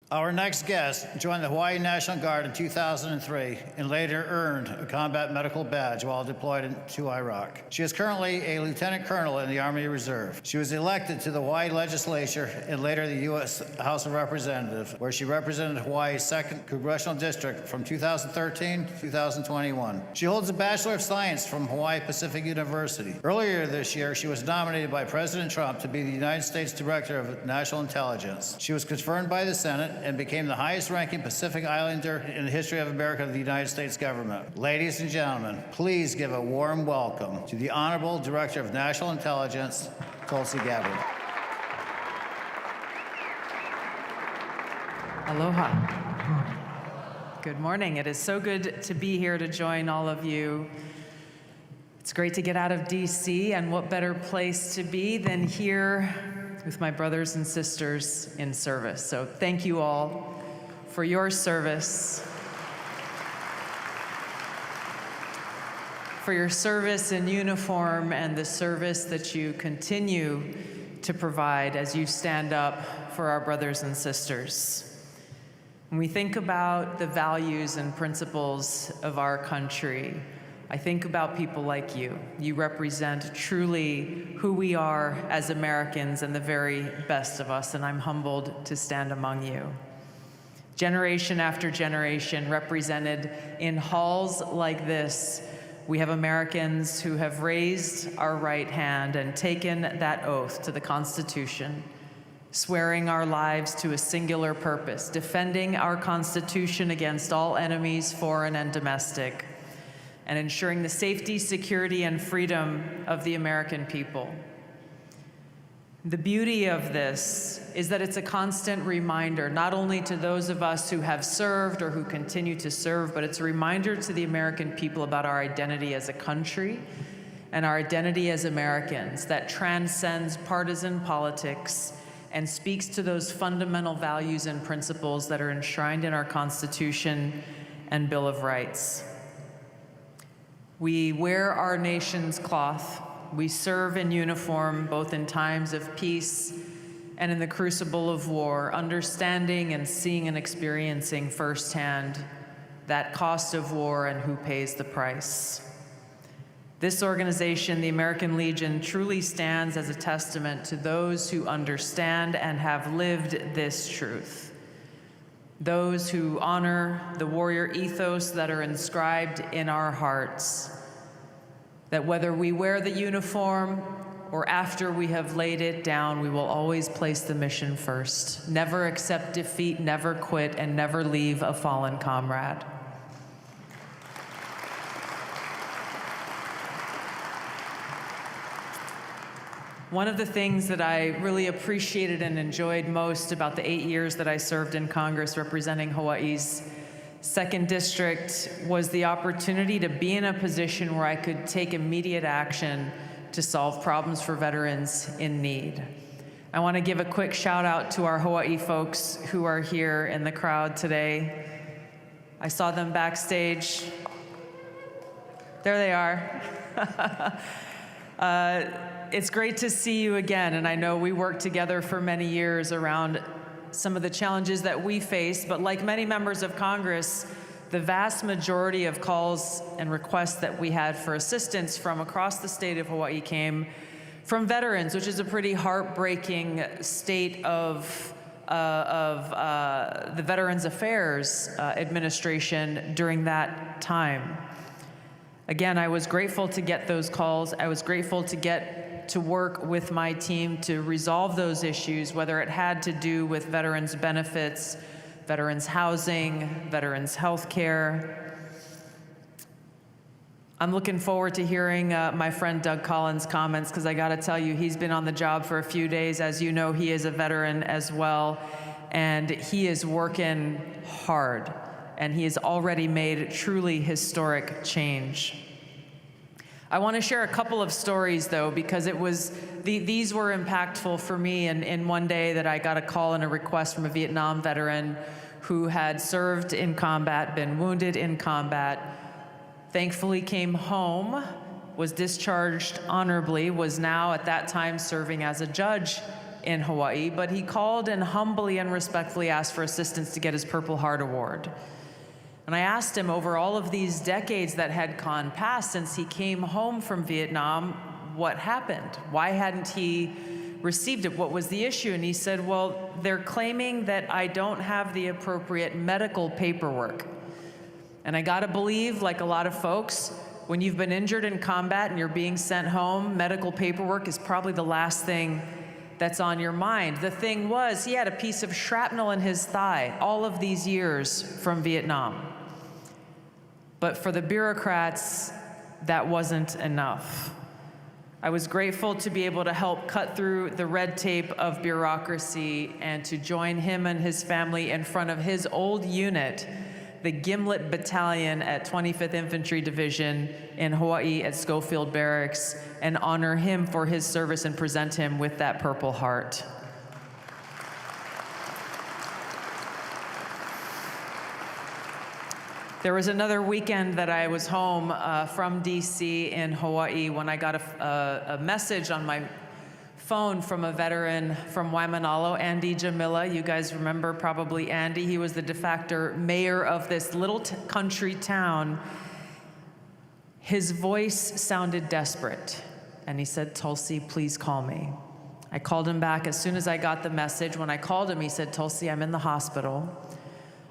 Our next guest joined the Hawaii National Guard in 2003 and later earned a combat medical badge while deployed to Iraq. She is currently a lieutenant colonel in the Army Reserve. She was elected to the Hawaii legislature and later the U.S. House of Representatives, where she represented Hawaii's 2nd Congressional District from 2013 to 2021. She holds a Bachelor of Science from Hawaii Pacific University. Earlier this year, she was nominated by President Trump to be the United States Director of National Intelligence. She was confirmed by the Senate and became the highest-ranking Pacific Islander in the history of America of the United States government. Ladies and gentlemen, please give a warm welcome to the Honorable Director of National Intelligence, Tulsi Gabbard. Aloha. Good morning. It is so good to be here to join all of you. It's great to get out of DC, and what better place to be than here with my brothers and sisters in service. So thank you all for your service, for your service in uniform and the service that you continue to provide as you stand up for our brothers and sisters. When we think about the values and principles of our country, I think about people like you. You represent truly who we are as Americans and the very best of us, and I'm humbled to stand among you. Generation after generation represented in halls like this, we have Americans who have raised our right hand and taken that oath to the Constitution, swearing our lives to a singular purpose, defending our Constitution against all enemies, foreign and domestic, and ensuring the safety, security, and freedom of the American people. The beauty of this is that it's a constant reminder, not only to those of us who have served or who continue to serve, but it's a reminder to the American people about our identity as a country and our identity as Americans that transcends partisan politics and speaks to those fundamental values and principles that are enshrined in our Constitution and Bill of Rights. We wear our nation's cloth. We serve in uniform, both in times of peace and in the crucible of war, understanding and seeing and experiencing firsthand that cost of war and who pays the price. This organization, the American Legion, truly stands as a testament to those who understand and have lived this truth. Those who honor the warrior ethos that are inscribed in our hearts, that whether we wear the uniform or after we have laid it down, we will always place the mission first, never accept defeat, never quit, and never leave a fallen comrade. One of the things that I really appreciated and enjoyed most about the 8 years that I served in Congress representing Hawaii's 2nd District was the opportunity to be in a position where I could take immediate action to solve problems for veterans in need. I want to give a quick shout out to our Hawaii folks who are here in the crowd today. I saw them backstage. There they are. It's great to see you again, and I know we worked together for many years around some of the challenges that we face, but like many members of Congress, the vast majority of calls and requests that we had for assistance from across the state of Hawaii came from veterans, which is a pretty heartbreaking state of the Veterans Affairs Administration during that time. Again, I was grateful to get those calls. I was grateful to get to work with my team to resolve those issues, whether it had to do with veterans benefits, veterans housing, veterans health care. I'm looking forward to hearing my friend Doug Collins' comments, because I gotta tell you, he's been on the job for a few days. As you know, he is a veteran as well, and he is working hard, and he has already made truly historic change. I want to share a couple of stories, though, because these were impactful for me. And in one day that I got a call and a request from a Vietnam veteran who had served in combat, been wounded in combat, thankfully came home, was discharged honorably, was now at that time serving as a judge in Hawaii, but he called and humbly and respectfully asked for assistance to get his Purple Heart Award. And I asked him, over all of these decades that had gone past since he came home from Vietnam, what happened? Why hadn't he received it? What was the issue? And he said, well, they're claiming that I don't have the appropriate medical paperwork. And I gotta believe, like a lot of folks, when you've been injured in combat and you're being sent home, medical paperwork is probably the last thing that's on your mind. The thing was, he had a piece of shrapnel in his thigh all of these years from Vietnam. But for the bureaucrats, that wasn't enough. I was grateful to be able to help cut through the red tape of bureaucracy and to join him and his family in front of his old unit, the Gimlet Battalion at 25th Infantry Division in Hawaii at Schofield Barracks, and honor him for his service and present him with that Purple Heart. There was another weekend that I was home from DC in Hawaii when I got a message on my phone from a veteran from Waimanalo, Andy Jamila. You guys remember probably Andy. He was the de facto mayor of this little country town. His voice sounded desperate, and he said, Tulsi, please call me. I called him back as soon as I got the message. When I called him, he said, Tulsi, I'm in the hospital.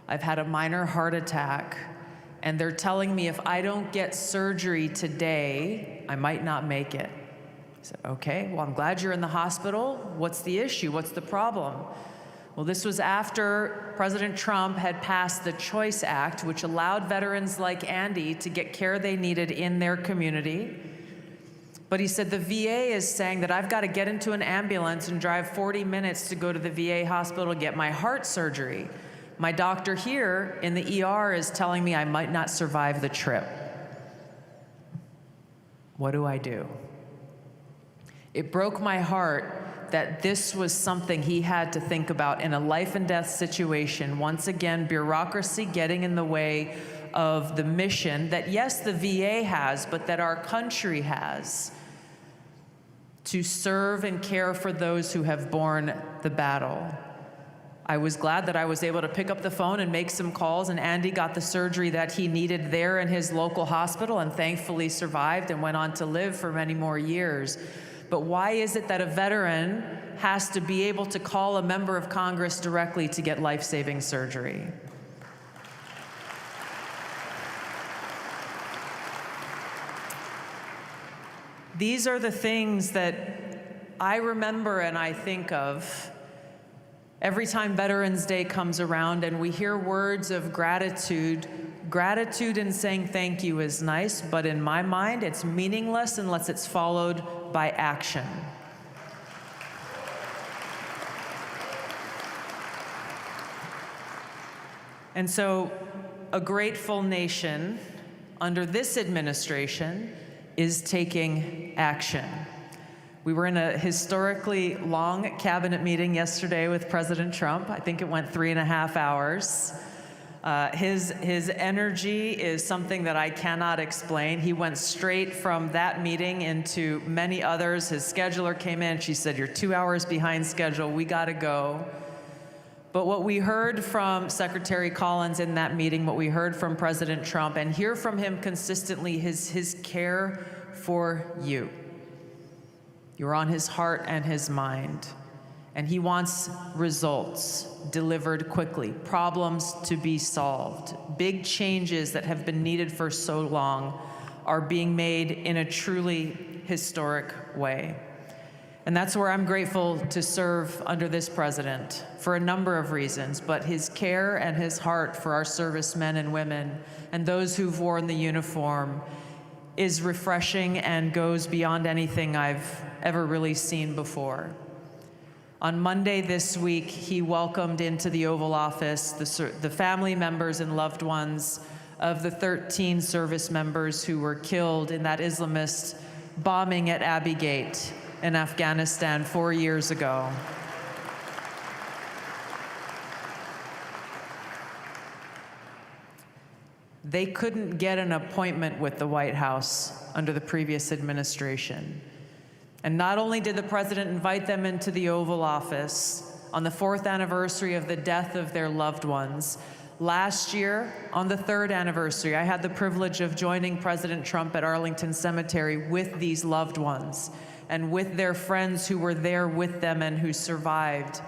I've had a minor heart attack, and they're telling me if I don't get surgery today, I might not make it. I said, okay, well, I'm glad you're in the hospital. What's the issue? What's the problem? Well, this was after President Trump had passed the Choice Act, which allowed veterans like Andy to get care they needed in their community. But he said the VA is saying that I've got to get into an ambulance and drive 40 minutes to go to the VA hospital to get my heart surgery. My doctor here in the ER is telling me I might not survive the trip. What do I do? It broke my heart that this was something he had to think about in a life and death situation. Once again, bureaucracy getting in the way of the mission that, yes, the VA has, but that our country has, to serve and care for those who have borne the battle. I was glad that I was able to pick up the phone and make some calls, and Andy got the surgery that he needed there in his local hospital and thankfully survived and went on to live for many more years. But why is it that a veteran has to be able to call a member of Congress directly to get life-saving surgery? These are the things that I remember and I think of every time Veterans Day comes around and we hear words of gratitude. Gratitude and saying thank you is nice, but in my mind, it's meaningless unless it's followed by action. And so, a grateful nation under this administration is taking action. We were in a historically long cabinet meeting yesterday with President Trump. I think it went 3.5 hours. His energy is something that I cannot explain. He went straight from that meeting into many others. His scheduler came in, she said, you're 2 hours behind schedule, we gotta go. But what we heard from Secretary Collins in that meeting, what we heard from President Trump, and hear from him consistently, his care for you. You're on his heart and his mind. And he wants results delivered quickly, problems to be solved. Big changes that have been needed for so long are being made in a truly historic way. And that's where I'm grateful to serve under this president for a number of reasons, but his care and his heart for our servicemen and women and those who've worn the uniform is refreshing and goes beyond anything I've ever really seen before. On Monday this week, he welcomed into the Oval Office the family members and loved ones of the 13 service members who were killed in that Islamist bombing at Abbey Gate in Afghanistan 4 years ago. They couldn't get an appointment with the White House under the previous administration. And not only did the president invite them into the Oval Office on the 4th anniversary of the death of their loved ones, last year, on the 3rd anniversary, I had the privilege of joining President Trump at Arlington Cemetery with these loved ones and with their friends who were there with them and who survived,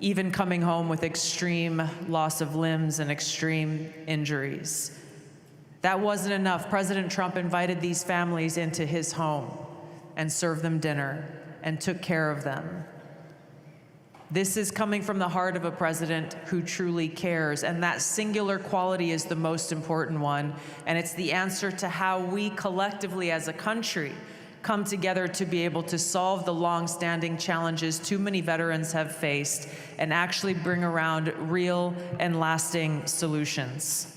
even coming home with extreme loss of limbs and extreme injuries. That wasn't enough. President Trump invited these families into his home and served them dinner and took care of them. This is coming from the heart of a president who truly cares, and that singular quality is the most important one, and it's the answer to how we collectively as a country come together to be able to solve the long-standing challenges too many veterans have faced and actually bring around real and lasting solutions.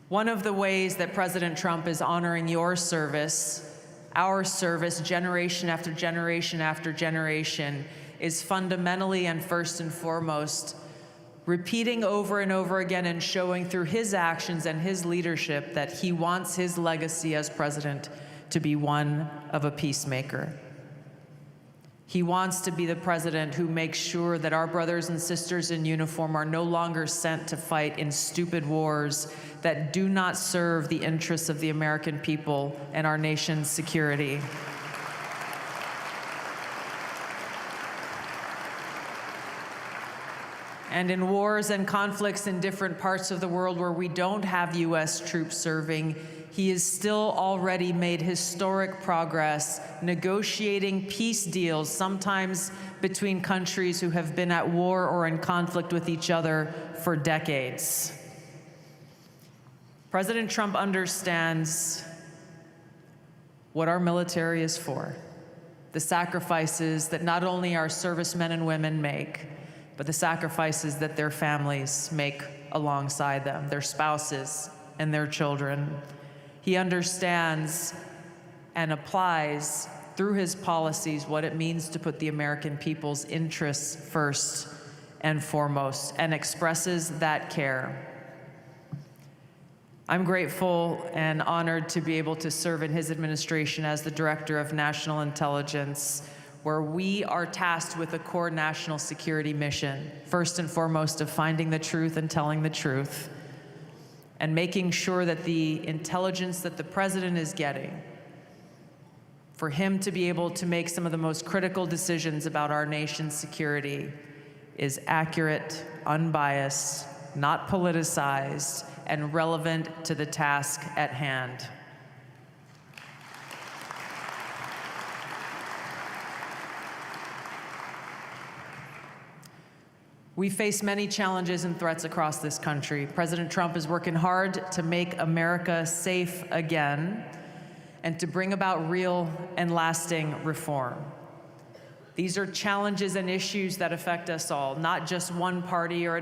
One of the ways that President Trump is honoring your service, our service, generation after generation after generation, is fundamentally and first and foremost repeating over and over again and showing through his actions and his leadership that he wants his legacy as president to be one of a peacemaker. He wants to be the president who makes sure that our brothers and sisters in uniform are no longer sent to fight in stupid wars that do not serve the interests of the American people and our nation's security. And in wars and conflicts in different parts of the world where we don't have U.S. troops serving, he has still already made historic progress negotiating peace deals, sometimes between countries who have been at war or in conflict with each other for decades. President Trump understands what our military is for, the sacrifices that not only our servicemen and women make, but the sacrifices that their families make alongside them, their spouses and their children. He understands and applies through his policies what it means to put the American people's interests first and foremost, and expresses that care. I'm grateful and honored to be able to serve in his administration as the Director of National Intelligence, where we are tasked with a core national security mission, first and foremost of finding the truth and telling the truth, and making sure that the intelligence that the president is getting, for him to be able to make some of the most critical decisions about our nation's security, is accurate, unbiased, not politicized, and relevant to the task at hand. We face many challenges and threats across this country. President Trump is working hard to make America safe again and to bring about real and lasting reform. These are challenges and issues that affect us all, not just one party or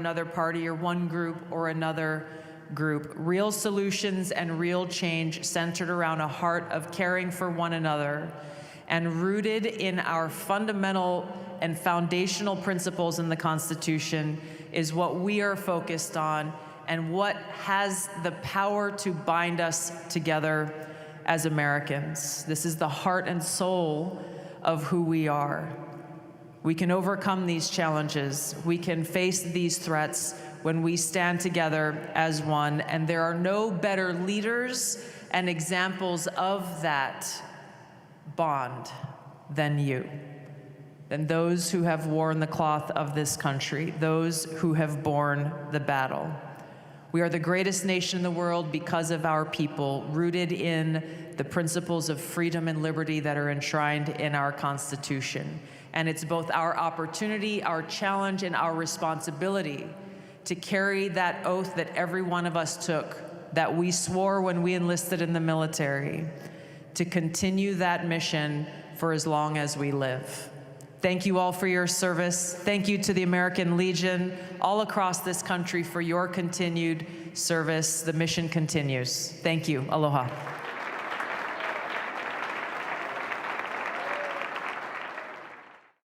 one group or another group. Real solutions and real change centered around a heart of caring for one another and rooted in our fundamental and foundational principles in the Constitution is what we are focused on and what has the power to bind us together as Americans. This is the heart and soul of who we are. We can overcome these challenges. We can face these threats when we stand together as one, and there are no better leaders and examples of that bond than you, than those who have worn the cloth of this country, those who have borne the battle. We are the greatest nation in the world because of our people, rooted in the principles of freedom and liberty that are enshrined in our Constitution. And it's both our opportunity, our challenge, and our responsibility to carry that oath that every one of us took, that we swore when we enlisted in the military, to continue that mission for as long as we live. Thank you all for your service. Thank you to the American Legion all across this country for your continued service. The mission continues. Thank you. Aloha.